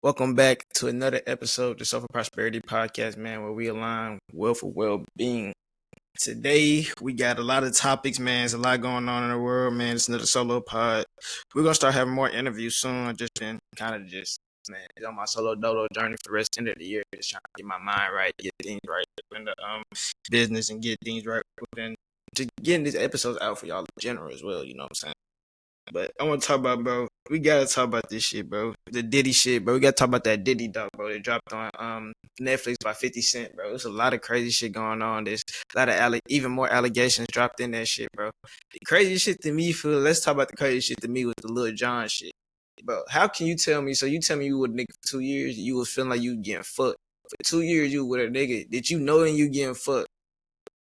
Welcome back to another episode of the Sofa Prosperity Podcast, man, where we align wealth with well-being. Today, we got a lot of topics, man. There's a lot going on in the world, man. It's another solo pod. We're going to start having more interviews soon. I've just been man, on my solo dolo journey for the rest of the year. Just trying to get my mind right, get things right in the business and get things right within, just getting these episodes out for y'all in general as well, you know what I'm saying? But I want to talk about, bro. We gotta talk about this shit, bro. The Diddy shit, bro. We gotta talk about that Diddy dog, bro. It dropped on Netflix by 50 Cent, bro. There's a lot of crazy shit going on. There's a lot of even more allegations dropped in that shit, bro. The crazy shit to me, let's talk about the crazy shit to me with the Lil Jon shit, bro. How can you tell me? So you tell me you with a nigga for 2 years, you was feeling like you getting fucked. For 2 years, you with a nigga that you know and you getting fucked.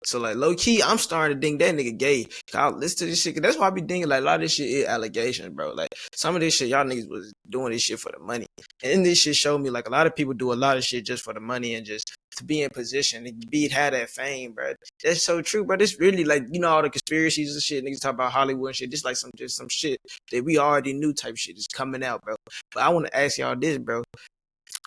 So like low key, I'm starting to think that nigga gay. I'll listen to this shit. Cause that's why I be thinking like a lot of this shit is allegations, bro. Like some of this shit, y'all niggas was doing this shit for the money. And this shit showed me like a lot of people do a lot of shit just for the money and just to be in position and have that fame, bro. That's so true, bro. This really like all the conspiracies and shit. Niggas talk about Hollywood and shit. Just like some shit that we already knew type shit is coming out, bro. But I want to ask y'all this, bro.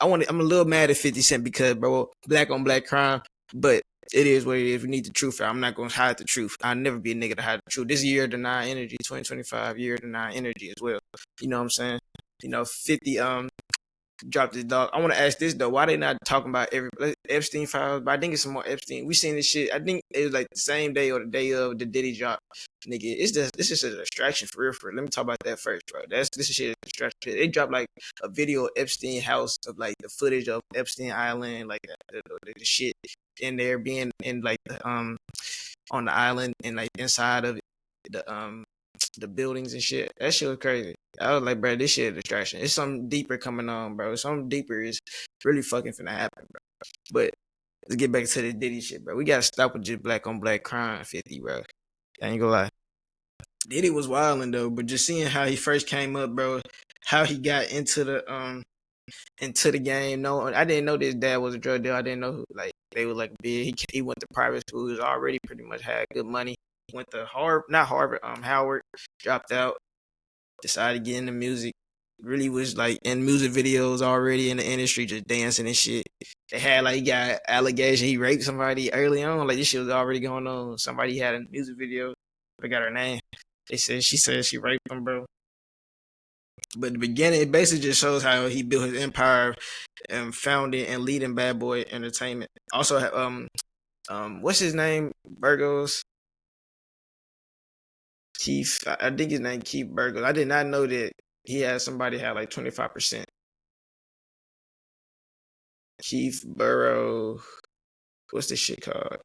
I'm a little mad at 50 Cent because, bro, black on black crime, but it is what it is. We need the truth. I'm not going to hide the truth. I'll never be a nigga to hide the truth. This year, deny energy, 2025 year, deny energy as well. You know what I'm saying? 50 dropped his dog. I want to ask this though: why they not talking about every Epstein files? But I think it's some more Epstein. We seen this shit. I think it was like the same day or the day of the Diddy drop. Nigga, this is a distraction for real. Let me talk about that first, bro. This shit is a distraction. They dropped like a video of Epstein house of like the footage of Epstein Island, like the shit in there being in like on the island and like inside of the buildings and shit. That shit was crazy. I was like, bro, this shit is a distraction. It's something deeper coming on, bro. Something deeper is really fucking finna happen, bro. But let's get back to the Diddy shit, bro. We gotta stop with just black on black crime, 50, bro. I ain't gonna lie. Diddy was wilding though, but just seeing how he first came up, bro, how he got into the game. No, I didn't know this dad was a drug dealer. I didn't know who, like they was like big. He went to private school. He was already pretty much had good money. Went to Howard, dropped out, decided to get into music. Really was like in music videos already in the industry, just dancing and shit. They had like he got allegation he raped somebody early on. Like this shit was already going on. Somebody had a music video. I got her name. She said she raped him, bro. But the beginning, it basically just shows how he built his empire and founded and leading Bad Boy Entertainment. Also, what's his name? Burgos. Keith. I think his name Keith Burgos. I did not know that he had somebody had like 25%. Keith Burrow. What's this shit called?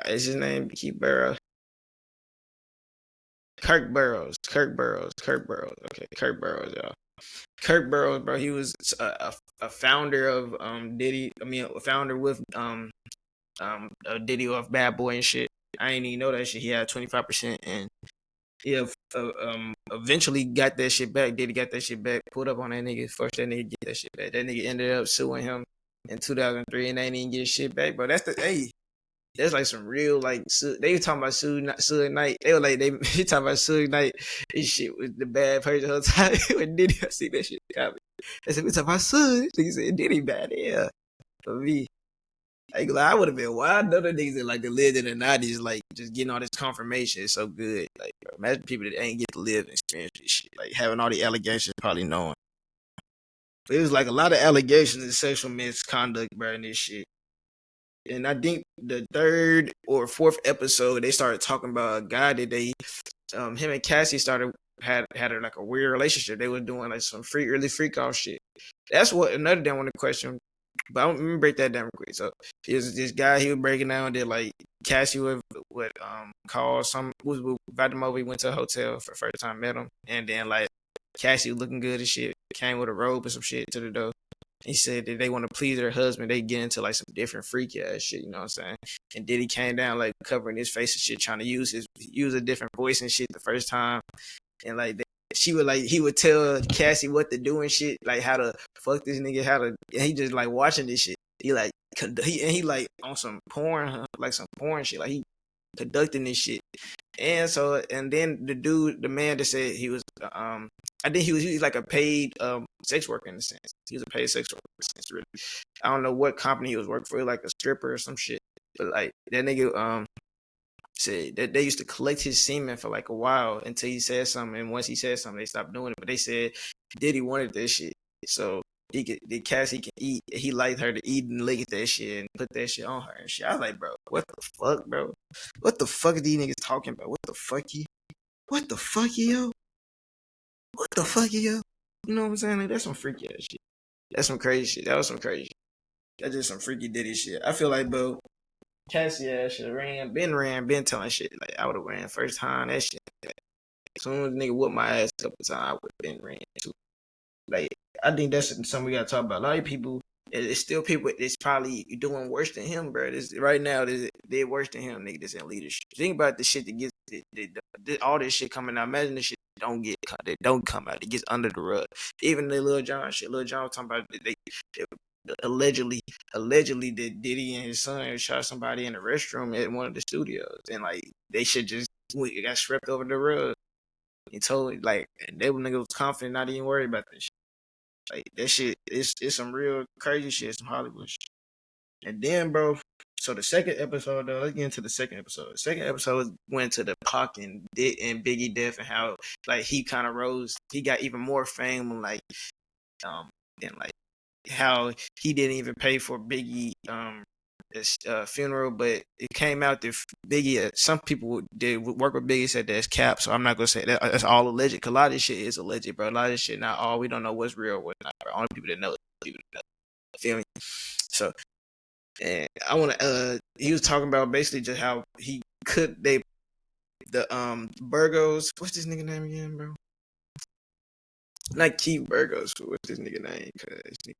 Is his name Keith Burrow? Kirk Burrows. Okay, Kirk Burrows, y'all. Kirk Burrows, bro. He was a founder of Diddy. I mean, a founder with Diddy off Bad Boy and shit. I ain't even know that shit. He had 25%, and yeah, eventually got that shit back. Diddy got that shit back. Pulled up on that nigga. Forced that nigga to get that shit back. That nigga ended up suing him in 2003, and they didn't even get his shit back. But that's like some real like they were talking about Suge Knight. They were like he talking about Suge Knight. This shit was the bad person the whole time. When Diddy, I see that shit coming. They said we talking about Suge. He said Diddy bad, yeah. For me, like I would have been wild. Other niggas that like to live in the 90s, like just getting all this confirmation is so good. Like bro, imagine people that ain't get to live and experience this shit. Like having all the allegations, probably knowing. But it was like a lot of allegations and sexual misconduct, bro, in this shit. And I think the third or fourth episode, they started talking about a guy that him and Cassie had like a weird relationship. They were doing like some really freak off shit. That's what another thing I want to question. But I'm gonna break that down real quick. So here's this guy he was breaking down that like Cassie would call was invite him over. He went to a hotel for the first time, met him, and then like Cassie was looking good and shit. Came with a robe and some shit to the door. He said that they want to please their husband. They get into like some different freaky ass shit, you know what I'm saying? And Diddy came down like covering his face and shit, trying to use a different voice and shit the first time. And like he would tell Cassie what to do and shit, like how to fuck this nigga, and he just like watching this shit. He like he like on some porn, like some porn shit, like he conducting this shit. And then the man that said he was I think he was like a paid sex worker in a sense. He was a paid sex worker in a sense, really. I don't know what company he was working for, like a stripper or some shit. But like that nigga said that they used to collect his semen for like a while until he said something, and once he said something, they stopped doing it. But they said Diddy wanted that shit, so Cassie can eat. He liked her to eat and lick at that shit and put that shit on her and shit. I was like, bro, what the fuck, bro? What the fuck are these niggas talking about? What the fuck, you? What the fuck, yo? What the fuck, yo? You know what I'm saying? Like, that's some freaky ass shit. That's some crazy shit. That was some crazy shit. That's just some freaky Diddy shit. I feel like, bro, Cassie ass should have been telling shit. Like, I would have ran first time, that shit. As soon as the nigga whooped my ass a couple times, I would have been ran too. Like, I think that's something we gotta talk about. A lot of people, it's still people that's probably doing worse than him, bro. Right now, they're worse than him, nigga, that's in leadership. Think about the shit that gets, all this shit coming out. Imagine the shit that don't come out. It gets under the rug. Even the Lil Jon shit. Lil Jon was talking about they allegedly that Diddy and his son shot somebody in the restroom at one of the studios, and like they should just got swept over the rug. He told like they nigga was confident, not even worried about this shit. Like that shit, it's some real crazy shit, some Hollywood shit. And then, bro, so the second episode though, let's get into the second episode. The second episode went to the Pac and Biggie death and how like he kind of rose, he got even more fame and like and like how he didn't even pay for Biggie funeral, but it came out that Biggie, some people did work with Biggie said that's cap, so I'm not gonna say that that's all alleged. Cause a lot of this shit is alleged, bro. A lot of this shit not all. We don't know what's real, what's not. Bro. Only people that know, feel me? So, and I want to. He was talking about basically just how he could the Burgos. What's this nigga name again, bro? Not Keith Burgos. What's this nigga name?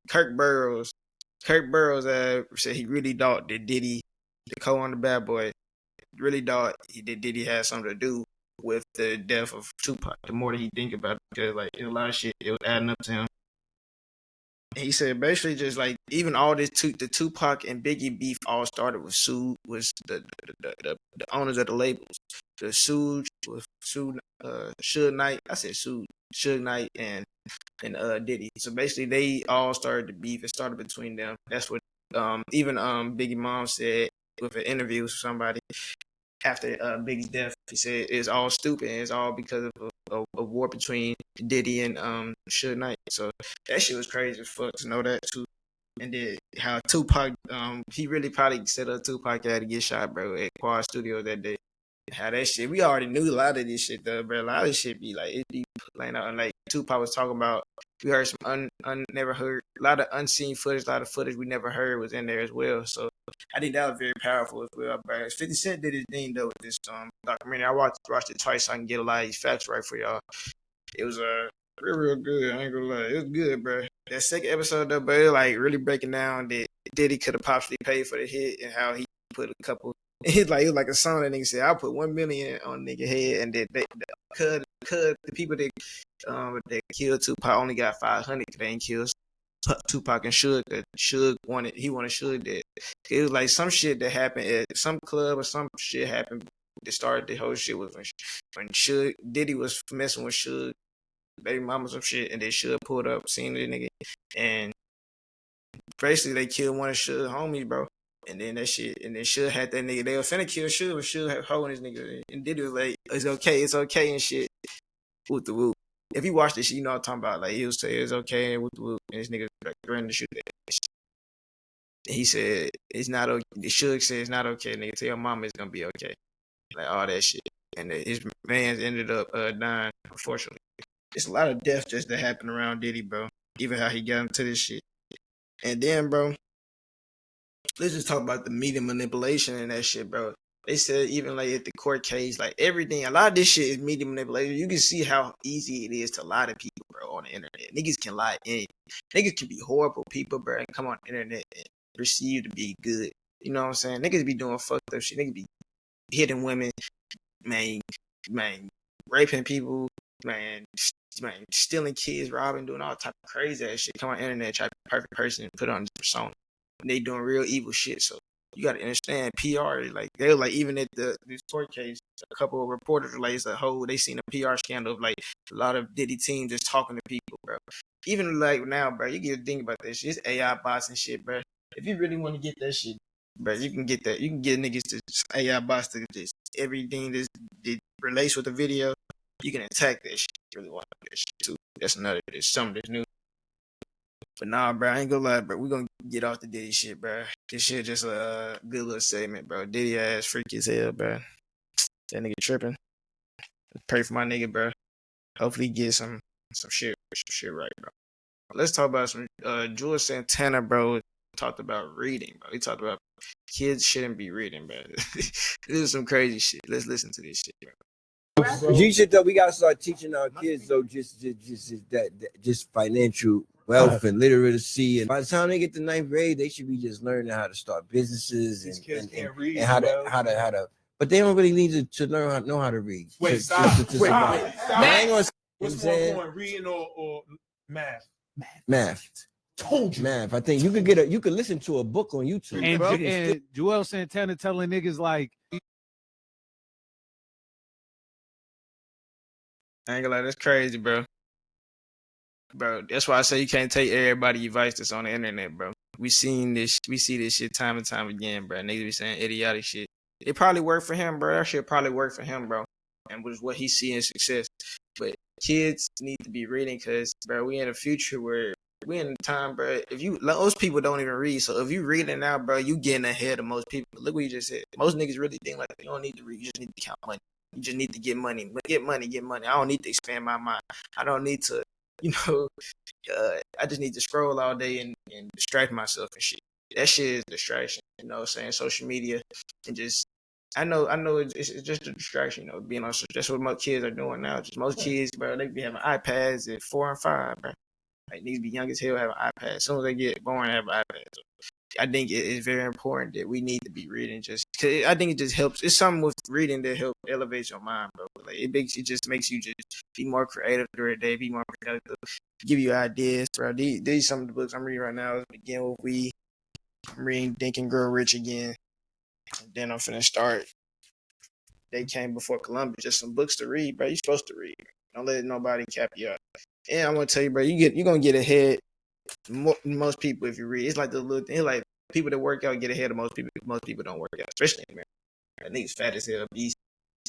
Kirk Burrows. Kirk Burrows said he really thought that Diddy, the co-owner Bad Boy, really thought that Diddy had something to do with the death of Tupac. The more that he think about it, because like a lot of shit, it was adding up to him. And he said basically just like even all this the Tupac and Biggie beef all started with the owners of the labels. The Suge with Suge Knight. I said Suge Knight and Diddy. So basically, they all started the beef. It started between them. That's what even Biggie Mom said with an interview with somebody after Biggie's death. He said it's all stupid. It's all because of a war between Diddy and Suge Knight. So that shit was crazy as fuck to know that too. And then how Tupac, he really probably set up Tupac had to get shot, bro, at Quad Studio that day. How that shit, we already knew a lot of this shit though, bro. A lot of this shit be like, it be playing out. And like Tupac was talking about, we heard some never heard, a lot of unseen footage, a lot of footage we never heard was in there as well. So I think that was very powerful as well, bro. 50 Cent did his thing though with this documentary. I watched it twice so I can get a lot of these facts right for y'all. It was real good. I ain't gonna lie, it was good, bro. That second episode though, but it like really breaking down that Diddy could have possibly paid for the hit and how he put a couple. It was like a song that nigga said, I'll put 1 million on nigga head, and then the people that killed Tupac only got 500 because they ain't killed Tupac and Suge. Suge wanted Suge dead. It was like some shit that happened at some club or some shit happened that started the whole shit was when Suge Diddy was messing with Suge baby mama some shit, and then Suge pulled up, seen the nigga, and basically they killed one of Suge homies, bro. And then that shit, and then Suge had that nigga. They were finna kill Suge, but Suge had holding this nigga. And Diddy was like, it's okay, and shit. Whoop the whoop. If you watch this shit, you know what I'm talking about. Like, he was saying it's okay, and whoop the whoop. And this nigga like threatened to shoot that shit. He said, it's not okay. Suge said, it's not okay, nigga. Tell your mama it's gonna be okay. Like, all that shit. And his man ended up dying, unfortunately. It's a lot of death just that happened around Diddy, bro. Even how he got into this shit. And then, bro, let's just talk about the media manipulation and that shit, bro. They said even like at the court case, like everything, a lot of this shit is media manipulation. You can see how easy it is to lie to people, bro, on the internet. Niggas can lie in. Niggas can be horrible people, bro, and come on the internet and perceive to be good. You know what I'm saying? Niggas be doing fucked up shit. Niggas be hitting women, man, raping people, man, stealing kids, robbing, doing all type of crazy ass shit. Come on the internet, try to be a perfect person and put it on this persona. They doing real evil shit. So you got to understand PR. Like they were like even at this court case, a couple of reporters like they seen a PR scandal of like A lot of Diddy team just talking to people, bro. Even like now, bro, you get to think about this shit. It's AI bots and shit, bro. If you really want to get that shit, bro, you can get that. You can get niggas to AI bots to just everything that relates with the video. You can attack that shit. You really want to do that shit too. That's another. There's something that's new. But nah, bro, I ain't gonna lie, bro. We gonna get off the Diddy shit, bro. This shit just a good little segment, bro. Diddy ass freaky as hell, bro. That nigga tripping. Pray for my nigga, bro. Hopefully he get some shit right, bro. Let's talk about some Jules Santana, bro. Talked about reading, bro. He talked about kids shouldn't be reading, bro. This is some crazy shit. Let's listen to this shit, bro. G shit though, we gotta start teaching our kids though, just financial wealth and literacy. And by the time they get to ninth grade, they should be just learning how to start businesses and how to. But they don't really need to learn know how to read. Wait, stop. What's more important, reading or math? Math. Told you. Math. I think you could listen to a book on YouTube. And Joel Santana telling niggas like, I ain't gonna lie, that's crazy, bro. Bro, that's why I say you can't take everybody advice that's on the internet, bro. We see this shit time and time again, bro. Niggas be saying idiotic shit. It probably worked for him, bro. That shit probably worked for him, bro. And was what he see in success. But kids need to be reading because, bro, we in a future where we in a time, bro. Most people don't even read. So if you reading now, bro, you getting ahead of most people. Look what you just said. Most niggas really think like they don't need to read. You just need to count money. You just need to get money. Get money. I don't need to expand my mind. I don't need to, I just need to scroll all day and distract myself and shit. That shit is distraction. You know what I'm saying? Social media and just, I know it's just a distraction, being on social. That's what most kids are doing now. Just most kids, bro, they be having iPads at 4 and 5, bro. Like, these be young as hell, have an iPad. As soon as they get born, have an iPad. So I think it is very important that we need to be reading. Just cause I think it just helps. It's something with reading that helps elevate your mind, bro. Like it just makes you just be more creative during the day, be more productive, give you ideas, bro. These some of the books I'm reading right now. Begin with We. I'm reading Think and Grow Rich again. And then I'm finna start They Came Before Columbus. Just some books to read, bro. You're supposed to read. Don't let nobody cap you out. And I'm gonna tell you, bro, you're gonna get ahead most people if you read. It's like the little thing, like people that work out get ahead of most people. Most people don't work out, especially in America. I think it's fat as hell, beast.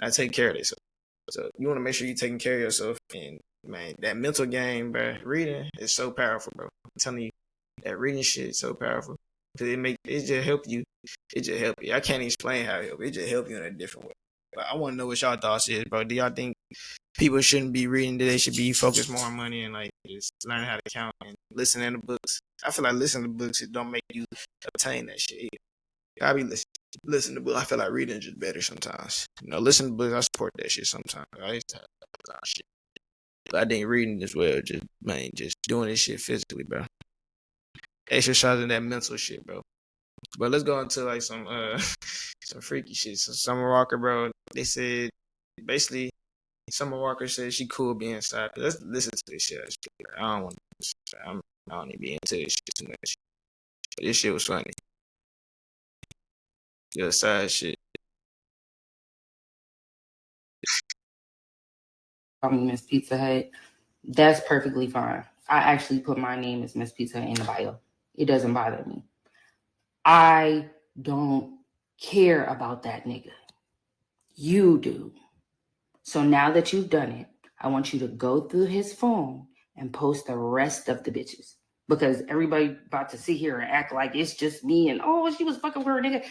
I take care of themselves. So you want to make sure you're taking care of yourself. And man, that mental game, bro, reading is so powerful, bro. I'm telling you, that reading shit is so powerful because it just help you. It just help you. I can't explain how it help. It just help you in a different way. But I want to know what y'all thoughts is, bro. Do y'all think people shouldn't be reading? That they should be focused more on money and like just learn how to count and listening to books? I feel like listening to books, it don't make you obtain that shit either. I be listening to books. I feel like reading is just better sometimes. Listen to books. I support that shit sometimes. I used to have that shit, but I think reading as well. Just doing this shit physically, bro. Exercising that mental shit, bro. But let's go into like some freaky shit. So Summer Walker, bro. They said basically Summer Walker said she cool being side. Let's listen to this shit. I don't want to. I don't need to be into this shit too much. But this shit was funny. The side shit. Miss Pizza Hut, that's perfectly fine. I actually put my name as Miss Pizza Hut in the bio. It doesn't bother me. I don't care about that nigga. You do. So now that you've done it, I want you to go through his phone and post the rest of the bitches. Because everybody about to sit here and act like it's just me and, oh, she was fucking with her nigga.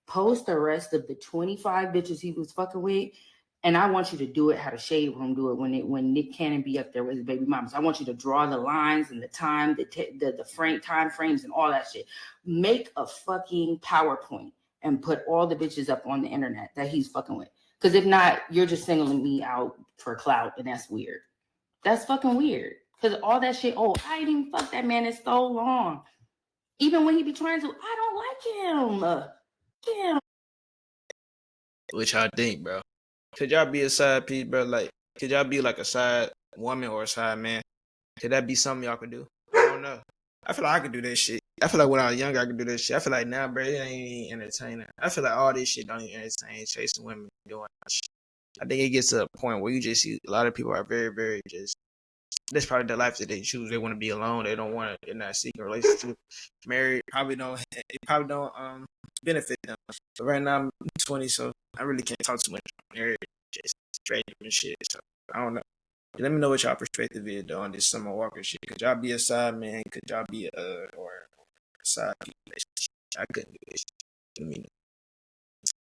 Post the rest of the 25 bitches he was fucking with. And I want you to do it how the Shade Room do it when Nick Cannon be up there with his baby mamas. I want you to draw the lines and the time, the time frames and all that shit. Make a fucking PowerPoint and put all the bitches up on the internet that he's fucking with. Because if not, you're just singling me out for clout, and that's weird. That's fucking weird. Because all that shit, I didn't even fuck that man in so long. Even when he be trying to, I don't like him. Damn. Which I think, bro. Could y'all be a side piece, bro? Like, could y'all be like a side woman or a side man? Could that be something y'all could do? I don't know. I feel like I could do that shit. I feel like when I was younger, I could do that shit. I feel like now, bro, it ain't even entertaining. I feel like all this shit don't even entertain chasing women doing that shit. I think it gets to a point where you just see a lot of people are very, very just. That's probably the life that they choose. They want to be alone. They don't want to. They're not seeking a relationship. Married probably don't. It probably don't benefit them. But right now I'm 20, so I really can't talk too much. Married, just straight and shit. So I don't know. Let me know what y'all perspective is though on this Summer Walker shit. Could y'all be a side man? Could y'all be or a side piece? I couldn't do this. Let me know.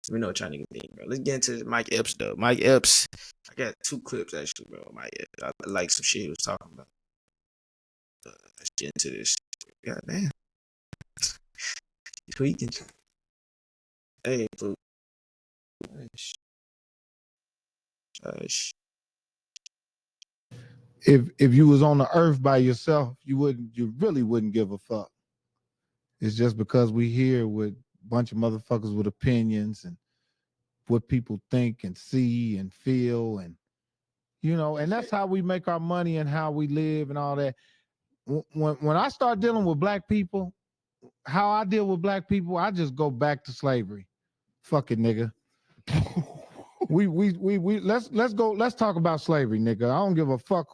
Let me know what y'all niggas think, bro. Let's get into Mike Epps though. Mike Epps. I got 2 clips actually, bro. Mike Epps. I like some shit he was talking about. Let's get into this. God damn. Tweaking. Hey, fool. If you was on the earth by yourself, you really wouldn't give a fuck. It's just because we here with a bunch of motherfuckers with opinions and what people think and see and feel, and and that's how we make our money and how we live and all that. When I start dealing with black people, how I deal with black people, I just go back to slavery. Fuck it, nigga. we let's talk about slavery, nigga. I don't give a fuck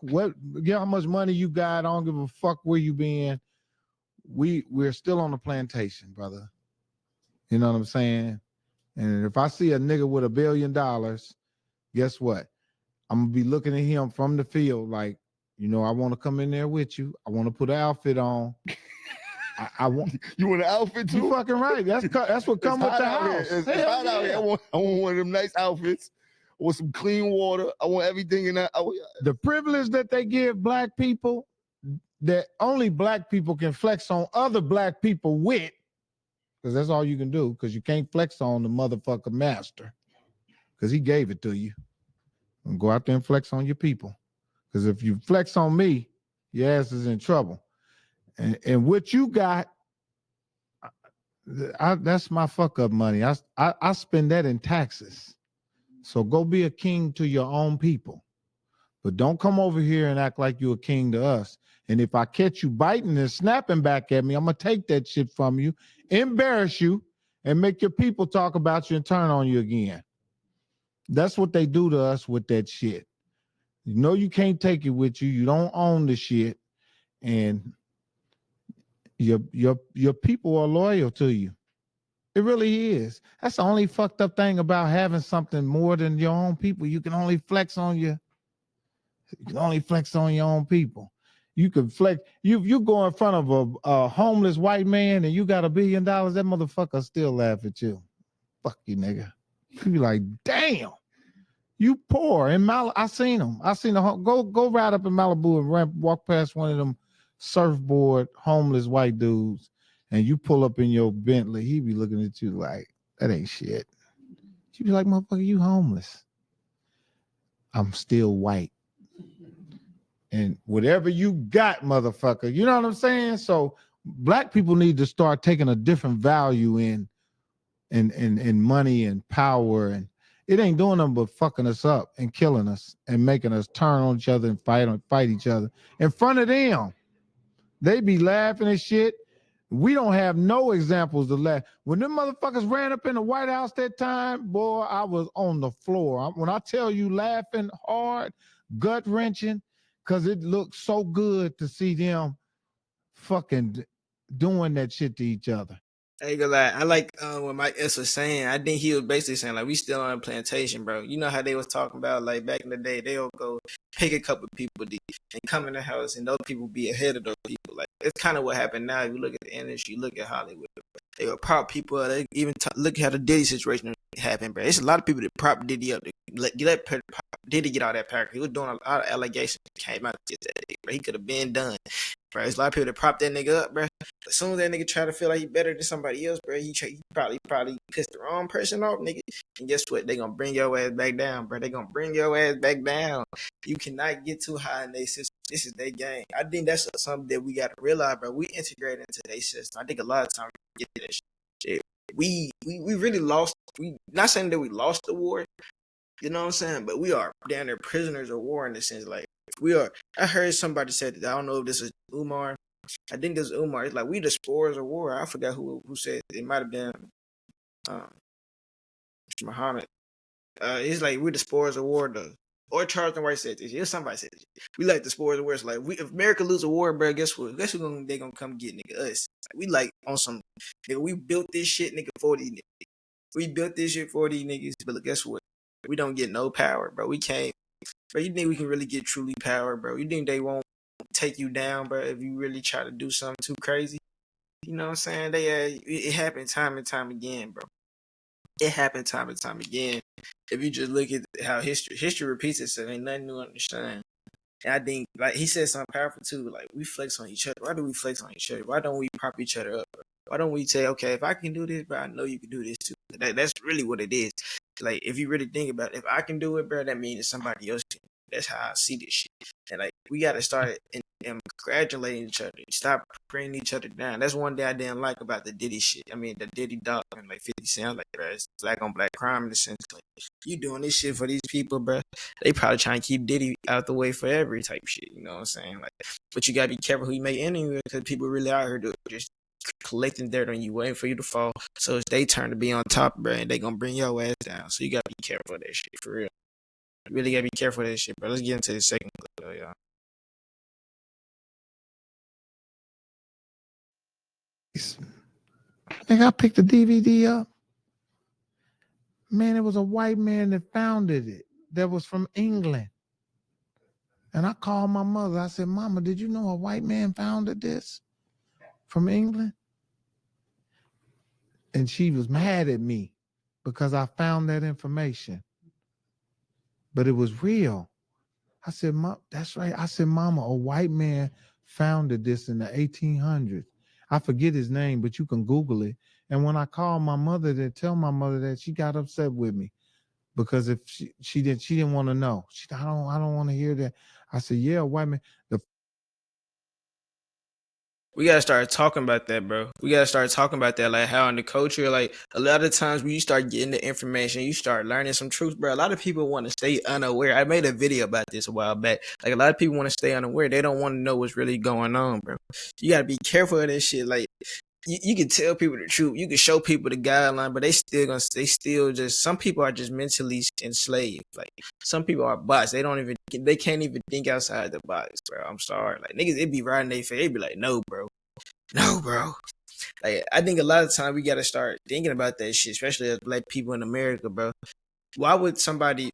how much money you got. I don't give a fuck where you been. We're still on the plantation, brother. You know what I'm saying? And if I see a nigga with $1 billion, guess what? I'm gonna be looking at him from the field like, I want to come in there with you. I want to put an outfit on. I want you want an outfit too? You fucking right. That's what come with the house. It's hot out here. I want one of them nice outfits. I want some clean water. I want everything in that. The privilege that they give black people, that only black people can flex on other black people with, because that's all you can do, because you can't flex on the motherfucker master, because he gave it to you. And go out there and flex on your people. Because if you flex on me, your ass is in trouble. And what you got, that's my fuck up money. I spend that in taxes. So go be a king to your own people. But don't come over here and act like you're a king to us. And if I catch you biting and snapping back at me, I'm going to take that shit from you, embarrass you, and make your people talk about you and turn on you again. That's what they do to us with that shit. You can't take it with you. You don't own the shit. And your people are loyal to you. It really is. That's the only fucked up thing about having something more than your own people. You can only flex on your own people. You can flex. You go in front of a homeless white man and you got $1 billion, that motherfucker still laugh at you. Fuck you, nigga. You be like, damn, you poor. In I seen him. Go ride up in Malibu and walk past one of them surfboard homeless white dudes, and you pull up in your Bentley. He be looking at you like, that ain't shit. You be like, motherfucker, you homeless. I'm still white. And whatever you got, motherfucker, you know what I'm saying? So black people need to start taking a different value in money and power, and it ain't doing nothing but fucking us up and killing us and making us turn on each other and fight each other in front of them. They be laughing and shit. We don't have no examples to laugh. When them motherfuckers ran up in the White House that time, boy, I was on the floor. When I tell you laughing hard, gut wrenching, because it looked so good to see them fucking doing that shit to each other. I ain't gonna lie. I like what Mike S was saying. I think he was basically saying like we still on a plantation, bro. You know how they was talking about like back in the day, they'll go pick a couple people and come in the house, and those people be ahead of those people. Like it's kind of what happened now. If you look at the industry, you look at Hollywood. They will prop people. They even look at how the Diddy situation happened, bro. It's a lot of people that prop Diddy up. Let Diddy get all that power. He was doing a lot of allegations that came out that day, bro. He could have been done. Bro, there's a lot of people that prop that nigga up, bro. As soon as that nigga try to feel like he better than somebody else, bro, he probably pissed the wrong person off, nigga. And guess what? They gonna bring your ass back down, bro. They gonna bring your ass back down. You cannot get too high in their system. This is their game. I think that's something that we gotta realize, bro. We integrate into their system. I think a lot of times we get that shit. We really lost. We not saying that we lost the war, you know what I'm saying? But we are down there prisoners of war in the sense, like we are. I heard somebody said that. I don't know if this is Umar. I think this is Umar. It's like we the spores of war. I forgot who said it. It might have been Muhammad. It's like we're the spoils of war though. Or Charlton White said this. Yeah, somebody said this. We like the spoils of war. It's like if America lose a war, bro, guess what? Guess who they gonna come get, nigga? Us. Like, we like on some nigga. We built this shit, nigga, for these niggas. We built this shit for these niggas. But look, guess what? We don't get no power, bro. We can't. Bro, you think we can really get truly power, bro? You think they won't take you down, bro, if you really try to do something too crazy? You know what I'm saying? It happened time and time again, bro. It happened time and time again. If you just look at how history repeats itself, ain't nothing new under the sun. And I think, like he said something powerful too, like we flex on each other. Why do we flex on each other? Why don't we prop each other up, bro? Why don't we say, okay, if I can do this, bro, I know you can do this too. That's really what it is. Like, if you really think about it, if I can do it, bro, that means that somebody else can. That's how I see this shit. And like, we got to start and congratulating each other. Stop bringing each other down. That's one thing I didn't like about the Diddy shit. I mean, the Diddy dog and like 50 Cent, like, bro, it's black on black crime in the sense, like, you doing this shit for these people, bro. They probably trying to keep Diddy out the way forever type shit. You know what I'm saying? Like, but you got to be careful who you make enemy with because people really out here just collecting dirt on you, waiting for you to fall. So it's they turn to be on top, bro, and they gonna bring your ass down. So you gotta be careful of that shit, for real. You really gotta be careful of that shit, bro. Let's get into the second clip, though, y'all. Nigga, I picked the DVD up. Man, it was a white man that founded it. That was from England. And I called my mother. I said, Mama, did you know a white man founded this from England? And she was mad at me because I found that information. But it was real. I said, Mom, that's right. I said, Mama, a white man founded this in the 1800s. I forget his name, but you can Google it. And when I called my mother to tell my mother that, she got upset with me because if she didn't want to know. She said, I don't want to hear that. I said, yeah, a white man. We gotta start talking about that, bro. We gotta start talking about that, like how in the culture, like a lot of times when you start getting the information, you start learning some truth, bro. A lot of people want to stay unaware. I made a video about this a while back. Like a lot of people want to stay unaware. They don't want to know what's really going on, bro. You gotta be careful of this shit. Like you can tell people the truth, you can show people the guideline, but they still just some people are just mentally enslaved. Like some people are bots. They can't even think outside the box, bro. I'm sorry. Like niggas, it be right in their face. They be like, no, bro. Like I think a lot of time we gotta start thinking about that shit, especially as black people in America, bro. Why would somebody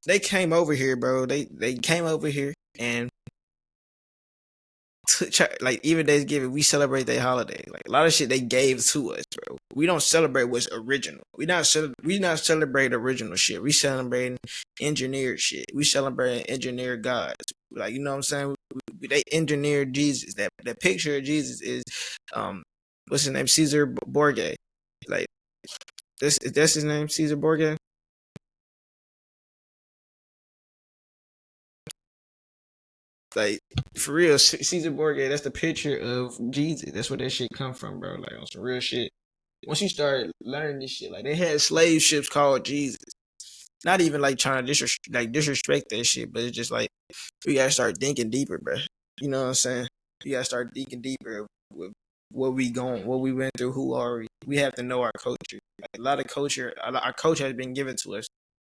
they came over here, bro? They came over here and like even Thanksgiving, we celebrate their holiday. Like a lot of shit they gave to us, bro. We don't celebrate what's original. We not celebrate original shit. We celebrating engineered shit. We celebrate engineered gods. Like you know what I'm saying? They engineered Jesus. That picture of Jesus is what's his name? Caesar Borgia. Like that's his name, Caesar Borgia. Like for real, Caesar Borgia. That's the picture of Jesus. That's where that shit come from, bro. Like on some real shit. Once you start learning this shit, like they had slave ships called Jesus. Not even like trying to disrespect that shit, but it's just like we gotta start thinking deeper, bro. You know what I'm saying? We gotta start thinking deeper with where we going, what we went through, who are we? We have to know our culture. Like a lot of culture, our culture has been given to us.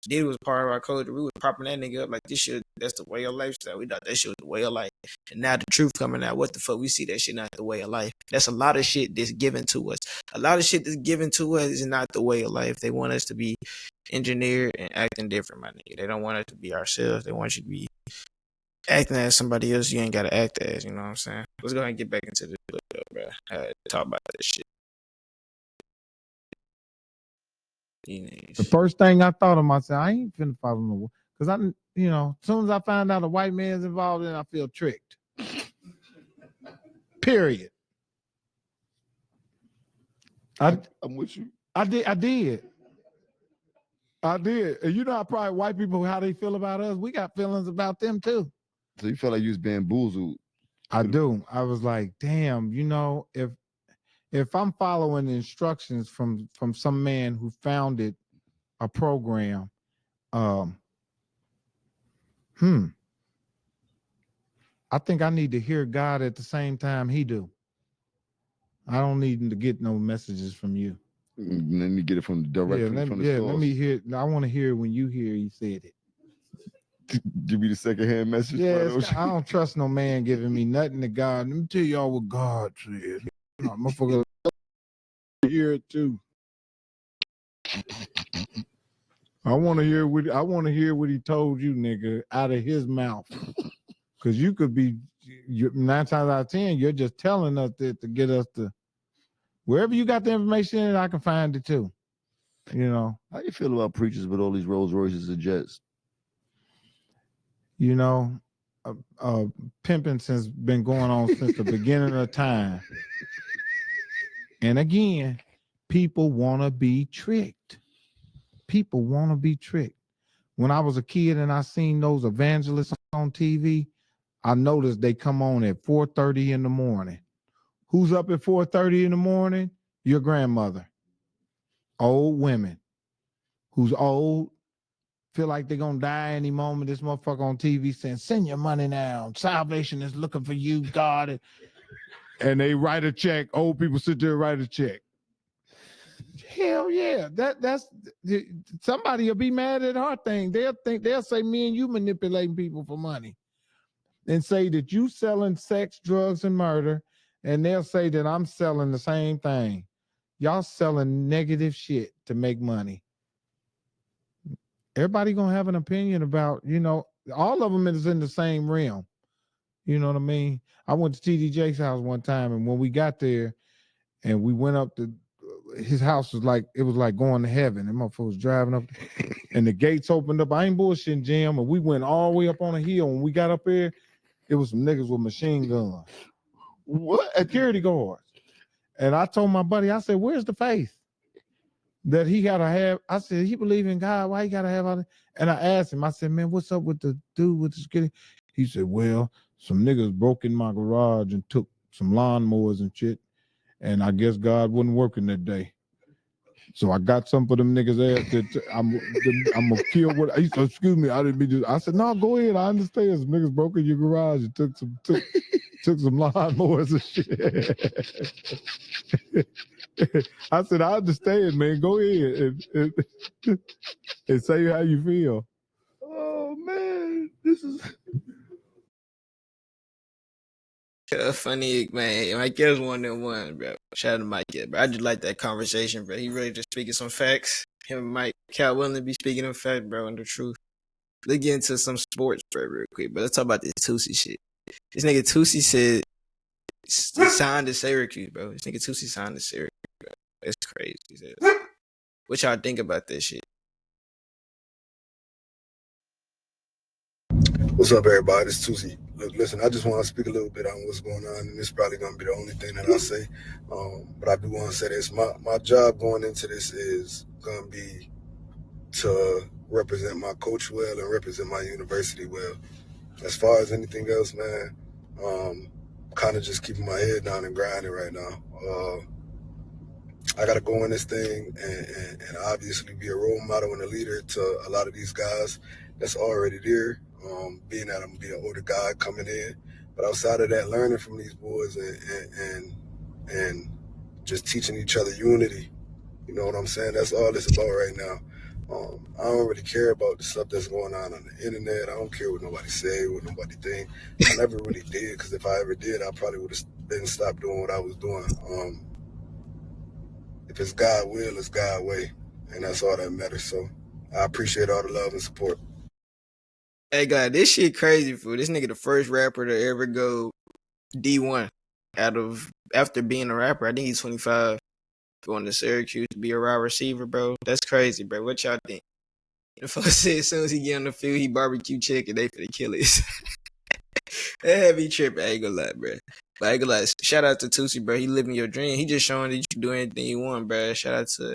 Diddy was part of our culture. We was propping that nigga up like this shit. That's the way of lifestyle. We thought that shit was the way of life. And now the truth coming out. What the fuck? We see that shit not the way of life. That's a lot of shit that's given to us. A lot of shit that's given to us is not the way of life. They want us to be engineered and acting different, my nigga. They don't want us to be ourselves. They want you to be acting as somebody else you ain't gotta act as. You know what I'm saying? Let's go ahead and get back into the clip, though, bro. Talk about this shit. The first thing I thought of myself, I ain't finna follow no war. Because as soon as I find out a white man's involved in it, I feel tricked. Period. I'm with you. I did. And you know how probably white people, how they feel about us, we got feelings about them too. So you felt like you was bamboozled. I do. I was like, damn, if I'm following the instructions from some man who founded a program, I think I need to hear God at the same time he do. I don't need to get no messages from you. And then you get it from the direct from the source. Let me hear. I want to hear when you hear he said it. Give me the secondhand message. Yeah, I don't trust no man giving me nothing to God. Let me tell y'all what God said. No, motherfucker, hear it too. I want to hear what he told you, nigga, out of his mouth. Because you could be 9 times out of 10, you're just telling us that to get us to wherever you got the information in, I can find it too. You know. How you feel about preachers with all these Rolls Royces and jets? You know, pimping since been going on since the beginning of time. And again, people want to be tricked. People want to be tricked. When I was a kid and I seen those evangelists on TV, I noticed they come on at 4:30 in the morning. Who's up at 4:30 in the morning? Your grandmother. Old women who's old, feel like they're going to die any moment. This motherfucker on TV saying, send your money now. Salvation is looking for you, God. And they write a check. Old people sit there and write a check. Hell yeah. That's somebody will be mad at our thing. They'll say me and you manipulating people for money. And say that you selling sex, drugs, and murder. And they'll say that I'm selling the same thing. Y'all selling negative shit to make money. Everybody gonna have an opinion about, all of them is in the same realm. You know what I mean? I went to TD Jake's house one time, and when we got there and we went up to his house was like going to heaven. And motherfucker was driving up and the gates opened up. I ain't bullshitting, Jim. And we went all the way up on a hill. When we got up there, it was some niggas with machine guns. What? Security guards. And I told my buddy, I said, where's the faith that he gotta have? I said, he believe in God. Why he gotta have all that? And I asked him, I said, man, what's up with the dude with the security? He said, well, some niggas broke in my garage and took some lawnmowers and shit. And I guess God wasn't working that day. So I got some for them niggas ass that I'm gonna kill what he said, excuse me, I didn't mean to. I said, no, go ahead. I understand. Some niggas broke in your garage and took some lawnmowers and shit. I said, I understand, man. Go ahead and say how you feel. Oh man, this is funny, man. Mike was one of them ones, bro. Shout out to Mike, bro. I just like that conversation, bro. He really just speaking some facts. Him and Mike, Cal willing to be speaking of fact, bro, and the truth. Let's get into some sports, bro, real quick. But let's talk about this Tusi shit. This nigga Tusi said he signed to Syracuse, bro. This nigga Tusi signed to Syracuse, bro. That's crazy. What y'all think about this shit? What's up, everybody? It's Tusi. Look, listen, I just want to speak a little bit on what's going on, and this is probably going to be the only thing that I say. But I do want to say this. My job going into this is going to be to represent my coach well and represent my university well. As far as anything else, man, kind of just keeping my head down and grinding right now. I got to go in this thing and obviously be a role model and a leader to a lot of these guys that's already there. Being that I'm gonna be an older guy coming in, but outside of that, learning from these boys and just teaching each other unity. You know what I'm saying? That's all it's about right now. I don't really care about the stuff that's going on the internet. I don't care what nobody say, what nobody think. I never really did, because if I ever did, I probably would have been stopped doing what I was doing. If it's God will, it's God way, and that's all that matters. So I appreciate all the love and support. Hey, God, this shit crazy, fool. This nigga the first rapper to ever go D1 after being a rapper. I think he's 25, going to Syracuse to be a wide receiver, bro. That's crazy, bro. What y'all think? The fuck said as soon as he get on the field, he barbecue chicken, they finna kill his. That had me tripping. I ain't gonna lie, bro. But I ain't gonna lie. Shout out to Tusi, bro. He living your dream. He just showing that you can do anything you want, bro. Shout out to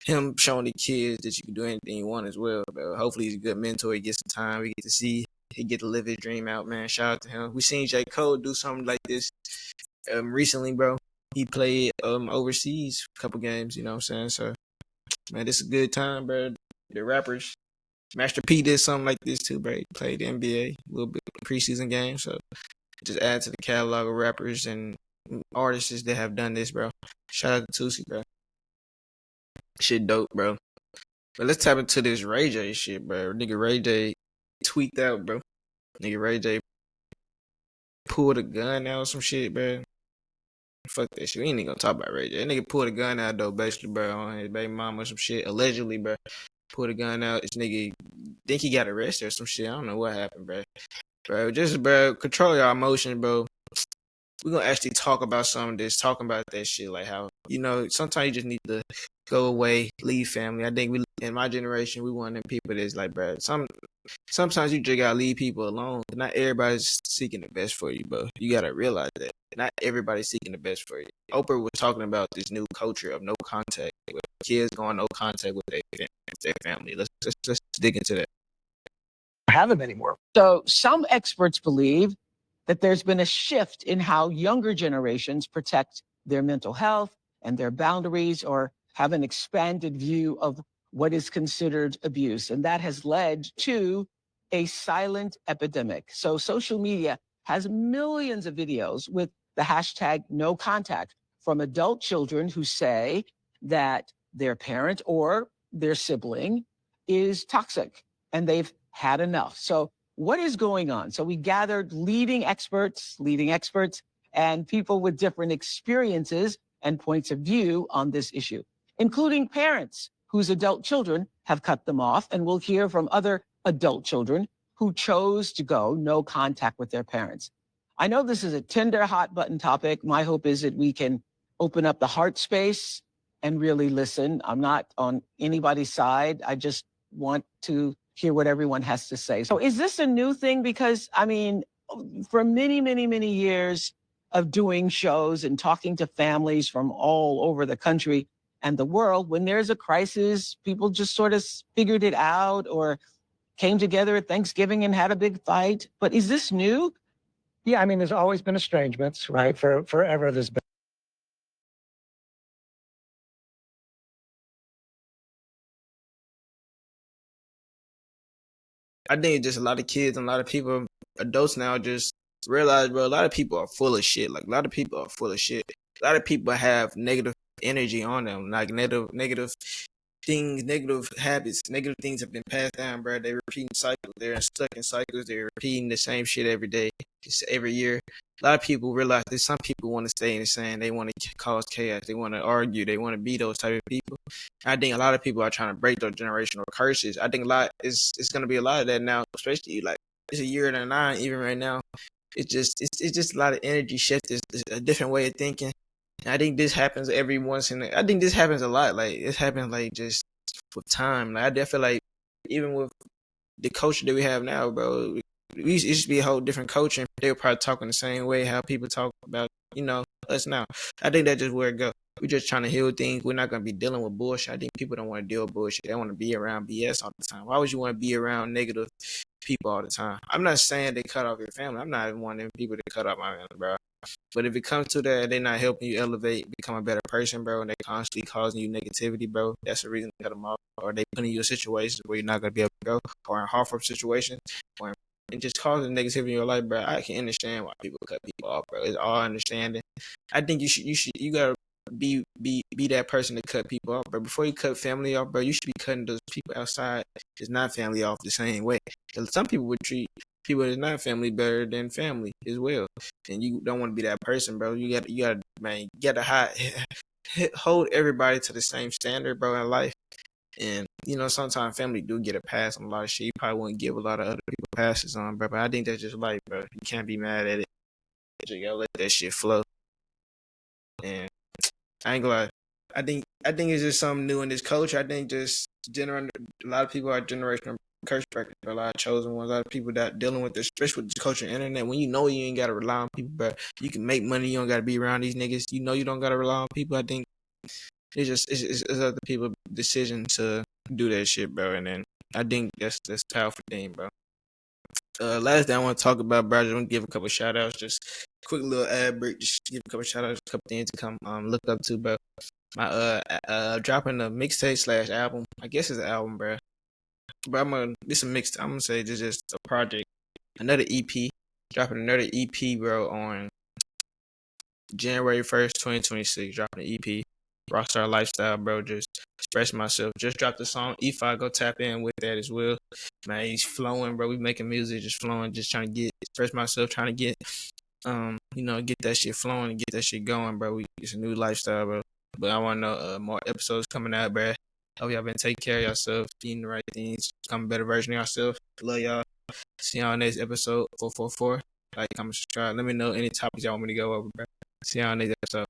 him showing the kids that you can do anything you want as well, bro. Hopefully he's a good mentor. He gets some time. We get to see. He get to live his dream out, man. Shout out to him. We seen J. Cole do something like this recently, bro. He played overseas a couple games, you know what I'm saying? So, man, this is a good time, bro. The rappers, Master P did something like this too, bro. He played the NBA, a little bit preseason game. So, just add to the catalog of rappers and artists that have done this, bro. Shout out to Tusi, bro. Shit dope, bro. But let's tap into this Ray J shit, bro. Nigga Ray J tweaked out, bro. Nigga Ray J pulled a gun out or some shit, bro. Fuck that shit. We ain't even gonna talk about Ray J. That nigga pulled a gun out though, basically, bro, on his baby mama or some shit. Allegedly, bro. Pulled a gun out. This nigga think he got arrested or some shit. I don't know what happened, bro. Bro, just bro, control your emotions, bro. We're gonna actually talk about some of this, talking about that shit, like how, sometimes you just need to go away, leave family. I think we, in my generation, we one of them people that's like, bro, sometimes you just gotta leave people alone. Not everybody's seeking the best for you, bro. You gotta realize that. Not everybody's seeking the best for you. Oprah was talking about this new culture of no contact, with kids going no contact with their family. Let's dig into that. Have them anymore. So some experts believe that there's been a shift in how younger generations protect their mental health and their boundaries, or have an expanded view of what is considered abuse. And that has led to a silent epidemic. So social media has millions of videos with the hashtag no contact from adult children who say that their parent or their sibling is toxic and they've had enough. So what is going on? So we gathered leading experts, and people with different experiences and points of view on this issue, including parents whose adult children have cut them off. And we'll hear from other adult children who chose to go no contact with their parents. I know this is a tender, hot button topic. My hope is that we can open up the heart space and really listen. I'm not on anybody's side. I just want to hear what everyone has to say. So is this a new thing? Because, I mean, for many, many, many years of doing shows and talking to families from all over the country and the world, when there's a crisis, people just sort of figured it out or came together at Thanksgiving and had a big fight. But is this new? Yeah, I mean, there's always been estrangements, right? Forever there's been. I think just a lot of kids and a lot of people, adults now, just realize, bro, a lot of people are full of shit. Like, a lot of people are full of shit. A lot of people have negative energy on them, like negative things, negative habits, negative things have been passed down, bro. They're repeating cycles. They're stuck in cycles. They're repeating the same shit every day, every year. A lot of people realize that some people want to stay in the same. They want to cause chaos. They want to argue. They want to be those type of people. I think a lot of people are trying to break those generational curses. I think it's going to be a lot of that now, especially like it's a year and a 9 even right now. It's just a lot of energy shift. It's a different way of thinking. And I think this happens every once in. I think this happens a lot. Like it happens like just with time. Like I feel like even with the culture that we have now, bro, it used to be a whole different culture. They were probably talking the same way how people talk about us now. I think that's just where it goes. We're just trying to heal things. We're not gonna be dealing with bullshit. I think people don't want to deal with bullshit. They want to be around BS all the time. Why would you want to be around negative people all the time? I'm not saying they cut off your family. I'm not one of them people that cut off my family, bro. But if it comes to that, they're not helping you elevate, become a better person, bro, and they constantly causing you negativity, bro, that's the reason to cut them off. Or they putting you in situations where you're not going to be able to go, or in harmful situations, or and just causing negativity in your life, bro. I can understand why people cut people off, bro. It's all understanding. I think you gotta be that person to cut people off, bro. Before you cut family off, bro, you should be cutting those people outside that's not family off the same way. Some people would treat people that's not family better than family as well, and you don't want to be that person, bro. You gotta hold everybody to the same standard, bro, in life. And sometimes family do get a pass on a lot of shit. You probably wouldn't give a lot of other people passes on, bro. But I think that's just life, bro. You can't be mad at it. You gotta let that shit flow. And I ain't gonna lie. I think it's just something new in this culture. I think just a lot of people are generational curse breakers. A lot of chosen ones. A lot of people that dealing with this, especially with the culture and internet. When you ain't gotta rely on people, bro. You can make money. You don't gotta be around these niggas. You don't gotta rely on people. I think it's other people's decision to do that shit, bro. And then I think that's a powerful thing, bro. Last thing I want to talk about, bro, I just want to give a couple shout outs. Just quick little ad break. Just give a couple shout outs, a couple things to come look up to, bro. My dropping a mixtape / album. I guess it's an album, bro. But I'm gonna say this is just a project. Another EP. Dropping another EP, bro, on January 1st, 2026. Dropping an EP. Rockstar lifestyle, bro. Just express myself. Just dropped the song E5. Go tap in with that as well. Man, he's flowing, bro. We making music, just flowing, just trying to get express myself, trying to get get that shit flowing and get that shit going, bro. It's a new lifestyle, bro. But I want to know more episodes coming out, bro. Hope y'all been taking care of yourself, eating the right things, become a better version of yourself. Love y'all. See y'all next episode 444. Like, comment, subscribe. Let me know any topics y'all want me to go over, bro. See y'all next episode.